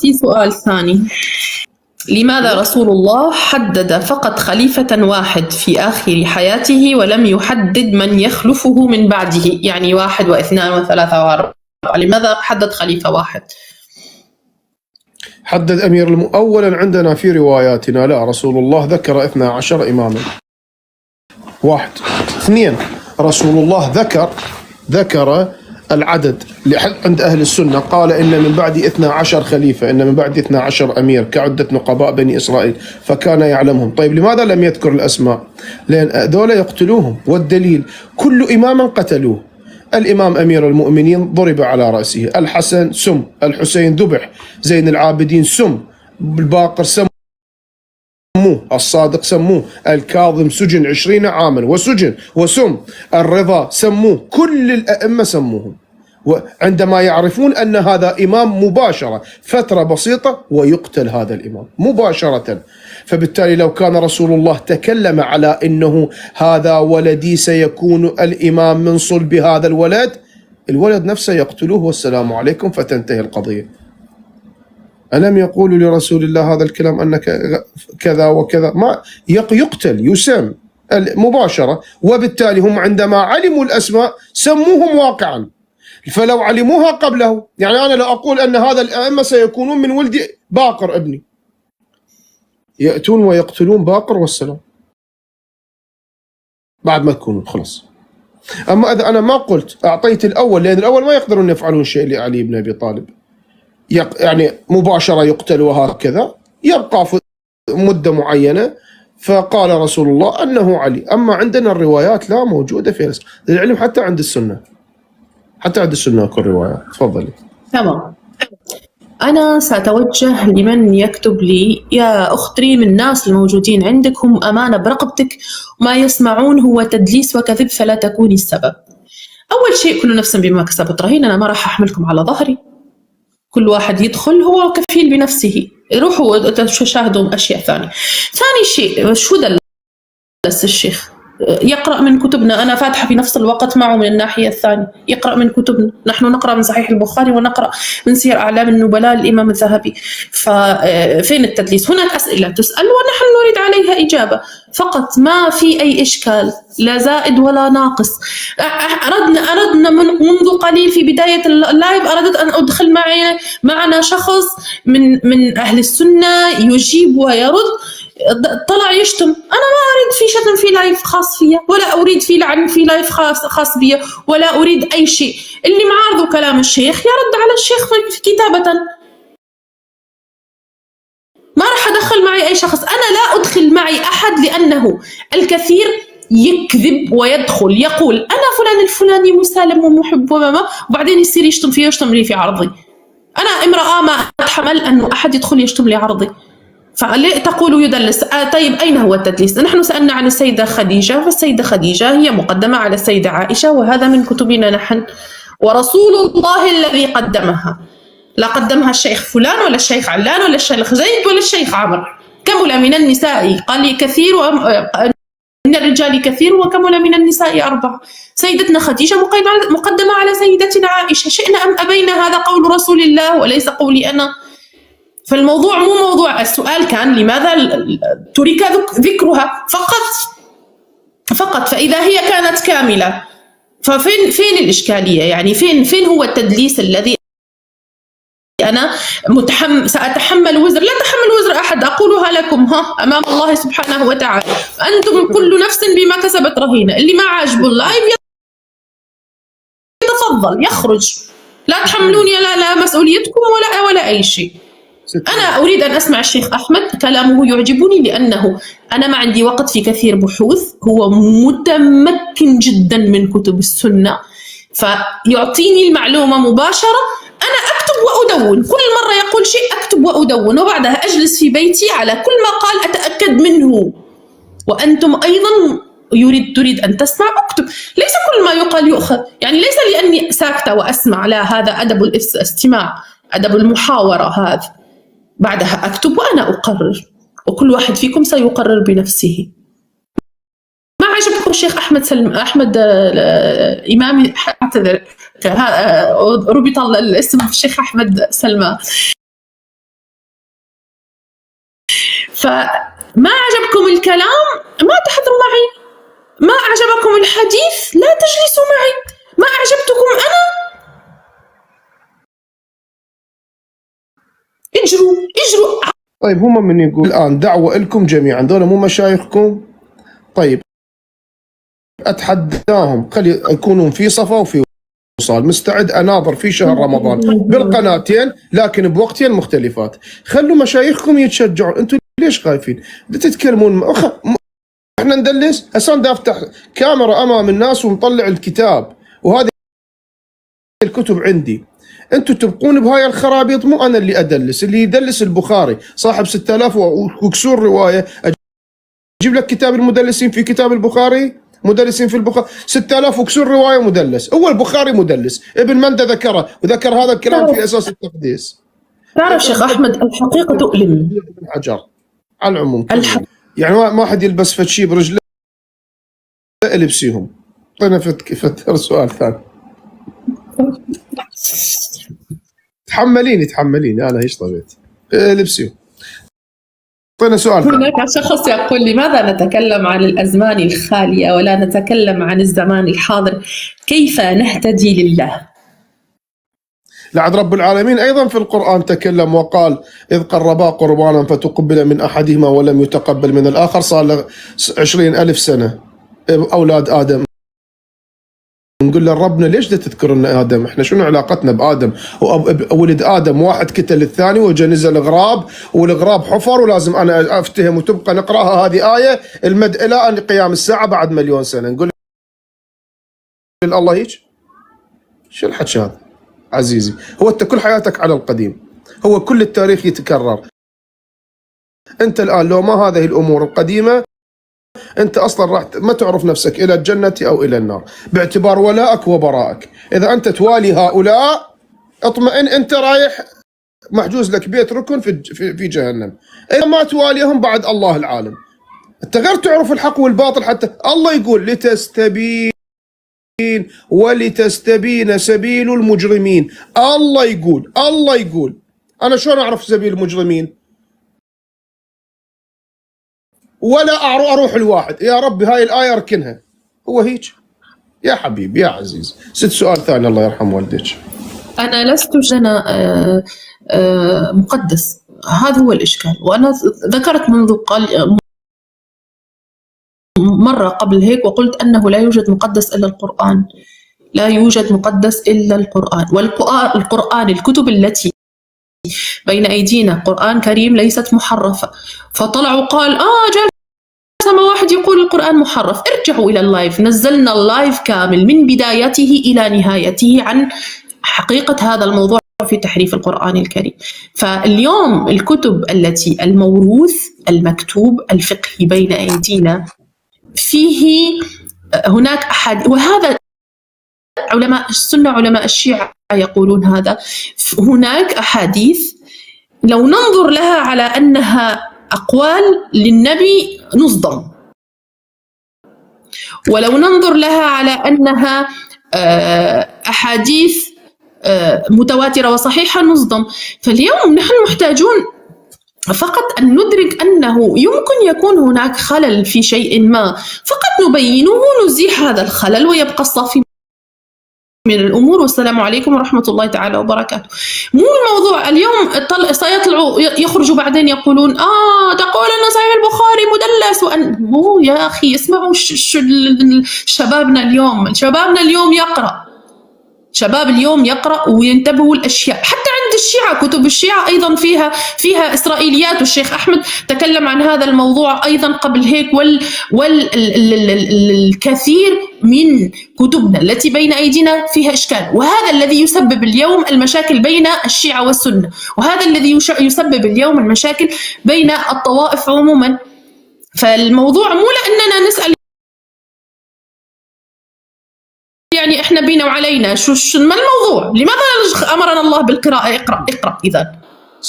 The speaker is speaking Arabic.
في سؤال ثاني. لماذا رسول الله حدد فقط خليفة واحد في آخر حياته ولم يحدد من يخلفه من بعده؟ يعني 1 و2 و3 و4. لماذا حدد خليفة واحد؟ حدد أولا عندنا في رواياتنا لا، رسول الله ذكر 12 إماما. 1. 2. رسول الله ذكر العدد عند أهل السنة، قال إن من بعد 12 خليفة، إن من بعد 12 أمير كعدة نقباء بني إسرائيل، فكان يعلمهم. طيب لماذا لم يذكر الأسماء؟ لأن ذولا يقتلوهم، والدليل كل إمام قتلوه. الإمام أمير المؤمنين ضرب على رأسه، الحسن سم، الحسين ذبح، زين العابدين سم، الباقر سموه، الصادق سموه، الكاظم سجن 20 عاما وسجن وسم، الرضا سموه، كل الأئمة سموهم. وعندما يعرفون أن هذا إمام مباشرة فترة بسيطة ويقتل هذا الإمام مباشرة. فبالتالي لو كان رسول الله تكلم على أنه هذا ولدي سيكون الإمام من صلب هذا الولد نفسه يقتلوه والسلام عليكم فتنتهي القضية. ألم يقولوا لرسول الله هذا الكلام أنك كذا وكذا؟ ما يقتل يسم مباشرة. وبالتالي هم عندما علموا الأسماء سموهم واقعا. فلو علموها قبله، يعني أنا لو أقول أن هذا الأئمة سيكونون من ولد باقر ابني، يأتون ويقتلون باقر والسلام بعد ما تكونون خلص. أما إذا أنا ما قلت أعطيت الأول، لأن الأول ما يقدرون يفعلون شيء لعلي بن أبي طالب، يعني مباشرة يقتل وهكذا، يبقى في مدة معينة. فقال رسول الله أنه علي. أما عندنا الروايات لا موجودة في الاسم للعلم، حتى عند السنة، كل رواية. تفضلي. تمام. أنا سأتوجه لمن يكتب لي: يا أختي من الناس الموجودين عندك هم أمانة برقبتك، وما يسمعون هو تدليس وكذب، فلا تكوني السبب. أول شيء كل نفس بما كسبت رهين. أنا ما راح أحملكم على ظهري، كل واحد يدخل هو كفيل بنفسه. روحوا تشاهدوا أشياء ثانية. ثاني شيء، شو دلس الشيخ؟ يقرأ من كتبنا. أنا فاتحة في نفس الوقت معه من الناحية الثانية، يقرأ من كتبنا. نحن نقرأ من صحيح البخاري ونقرأ من سير أعلام النبلاء للإمام الذهبي. ففين التدليس؟ هناك أسئلة تسأل ونحن نريد عليها إجابة فقط، ما في أي إشكال، لا زائد ولا ناقص. أردنا منذ قليل في بداية اللايف، أردت أن أدخل معنا شخص من أهل السنة يجيب ويرد، طلع يشتم. أنا ما أريد في شتم في لايف خاص فيا، ولا أريد في لعن في لايف خاص بيا، ولا أريد أي شيء. اللي معارضه كلام الشيخ يرد على الشيخ كتابة، ما راح أدخل معي أي شخص. أنا لا أدخل معي أحد، لأنه الكثير يكذب ويدخل يقول أنا فلان الفلاني مسالم ومحب وبعدين يصير يشتم فيه، يشتم لي في عرضي. أنا امرأة ما أتحمل أنه أحد يدخل يشتم لي عرضي. فليه تقولوا يدلس؟ طيب أين هو التدليس؟ نحن سألنا عن السيدة خديجة، فالسيدة خديجة هي مقدمة على السيدة عائشة، وهذا من كتبنا نحن. ورسول الله الذي قدمها، لا قدمها الشيخ فلان ولا الشيخ علان ولا الشيخ زيد ولا الشيخ عمرو. كمل من النساء قال كثير من الرجال كثير، وكمل من النساء 4. سيدتنا خديجة مقدمة على سيدتنا عائشة، شئنا أم أبينا هذا قول رسول الله وليس قولي أنا. فالموضوع مو موضوع. السؤال كان لماذا ترك ذكرها فقط. فإذا هي كانت كاملة ففين الإشكالية؟ يعني فين هو التدليس الذي أنا سأتحمل وزر؟ لا تحمل وزر أحد، أقولها لكم أمام الله سبحانه وتعالى. أنتم كل نفس بما كسبت رهينة. اللي ما عاجبه اللايف يتفضل يخرج، لا تحملوني لا مسؤوليتكم ولا أي شيء. أنا أريد أن أسمع الشيخ أحمد، كلامه يعجبني، لأنه أنا ما عندي وقت في كثير بحوث، هو متمكن جدا من كتب السنة، فيعطيني المعلومة مباشرة. أنا أكتب وأدون، كل مرة يقول شيء أكتب وأدون، وبعدها أجلس في بيتي على كل ما قال أتأكد منه. وأنتم أيضا تريد أن تسمع، أكتب. ليس كل ما يقال يؤخذ، يعني ليس لأني ساكتة وأسمع، لا، هذا أدب الاستماع، أدب المحاورة هذا. بعدها أكتب وأنا أقرر، وكل واحد فيكم سيقرر بنفسه. ما عجبكم الشيخ أحمد إمامي، اعتذر، ربط الاسم الشيخ أحمد سلمى. فما عجبكم الكلام ما تحضروا معي، ما أعجبكم الحديث لا تجلسوا معي، ما أعجبتكم أنا اجروا. طيب هم من يقول الآن دعوة لكم جميعا، دول مو مشايخكم؟ طيب أتحداهم خلي يكونون في صفا وفي وصال. مستعد أناظر في شهر رمضان بالقناتين لكن بوقتين مختلفات. خلوا مشايخكم يتشجعوا، أنتم ليش خايفين؟ تتكلمون احنا ندلس. هسه بدي افتح كاميرا امام الناس ونطلع الكتاب، وهذه الكتب عندي. انتم تبقون بهاي الخرابيط، مو انا اللي ادلس، اللي يدلس البخاري صاحب 6000 وكسور روايه. اجيب لك كتاب المدلسين في كتاب البخاري، مدلسين في البخاري 6000 وكسور روايه مدلس. هو البخاري مدلس، ابن مندى ذكره وذكر هذا الكلام في اساس التقديس. تعرف شيخ احمد الحقيقه تؤلم. حجر على العموم يعني ما حد يلبس فتشي برجله البسيهم. طينا فتر سؤال ثاني. تحمليني انا ايش طبيت لبسيهم. طينا سؤال ثاني. هناك شخص يقول لماذا نتكلم عن الازمان الخاليه ولا نتكلم عن الزمان الحاضر؟ كيف نهتدي لله؟ لعد رب العالمين أيضا في القرآن تكلم وقال إذ قربا قربانا فتقبل من أحدهما ولم يتقبل من الآخر. صار له 20,000 سنة أولاد آدم. نقول لربنا ليش دا تذكرون آدم؟ إحنا شنو علاقتنا بآدم؟ ولد آدم واحد كتل الثاني وجا نزل غراب، والغراب حفر ولازم أنا أفتهم وتبقى نقرأها هذه آية المد إلى أن قيام الساعة بعد 1,000,000 سنة. نقول الله هيك؟ شو الحكي هذا؟ عزيزي هو أنت كل حياتك على القديم، هو كل التاريخ يتكرر. أنت الآن لو ما هذه الأمور القديمة أنت أصلا راح ما تعرف نفسك إلى الجنة أو إلى النار باعتبار ولائك وبرائك. إذا أنت توالي هؤلاء اطمئن، أنت رايح محجوز لك بيت ركن في جهنم. إذا ما تواليهم بعد الله العالم. أنت غير تعرف الحق والباطل، حتى الله يقول لتستبين ولتستبين سبيل المجرمين. الله يقول أنا شلون أعرف سبيل المجرمين؟ ولا أروح الواحد يا ربي هاي الآية أركنها. هو هيك يا حبيبي يا عزيز. سؤال ثاني الله يرحم والديك. أنا لست جنا مقدس، هذا هو الإشكال. وأنا ذكرت منذ مرة قبل هيك وقلت أنه لا يوجد مقدس إلا القرآن، لا يوجد مقدس إلا القرآن. والقرآن الكتب التي بين أيدينا قرآن كريم ليست محرفة. فطلعوا قال جالس ما واحد يقول القرآن محرف. ارجعوا إلى اللايف، نزلنا اللايف كامل من بدايته إلى نهايته عن حقيقة هذا الموضوع في تحريف القرآن الكريم. فاليوم الكتب التي الموروث المكتوب الفقهي بين أيدينا فيه هناك أحد، وهذا علماء السنة علماء الشيعة يقولون هذا، هناك أحاديث لو ننظر لها على أنها أقوال للنبي نصدم، ولو ننظر لها على أنها أحاديث متواترة وصحيحة نصدم. فاليوم نحن محتاجون فقط أن ندرك أنه يمكن يكون هناك خلل في شيء ما، فقط نبينه ونزيح هذا الخلل ويبقى الصافي من الأمور. والسلام عليكم ورحمة الله تعالى وبركاته. مو الموضوع اليوم سيطلعوا يخرجوا بعدين يقولون تقول أن صحيح البخاري مدلس مو يا أخي اسمعوا شبابنا اليوم يقرأ، شباب اليوم يقرأ وينتبهوا الأشياء. حتى عند الشيعة كتب الشيعة أيضا فيها إسرائيليات، والشيخ أحمد تكلم عن هذا الموضوع أيضا قبل هيك. والكثير من كتبنا التي بين أيدينا فيها إشكال، وهذا الذي يسبب اليوم المشاكل بين الشيعة والسنة، وهذا الذي يسبب اليوم المشاكل بين الطوائف عموما. فالموضوع مو لأننا نسأل يعني احنا بينا وعلينا، شو ما الموضوع؟ لماذا امرنا الله بالقراءة؟ اقرأ اذا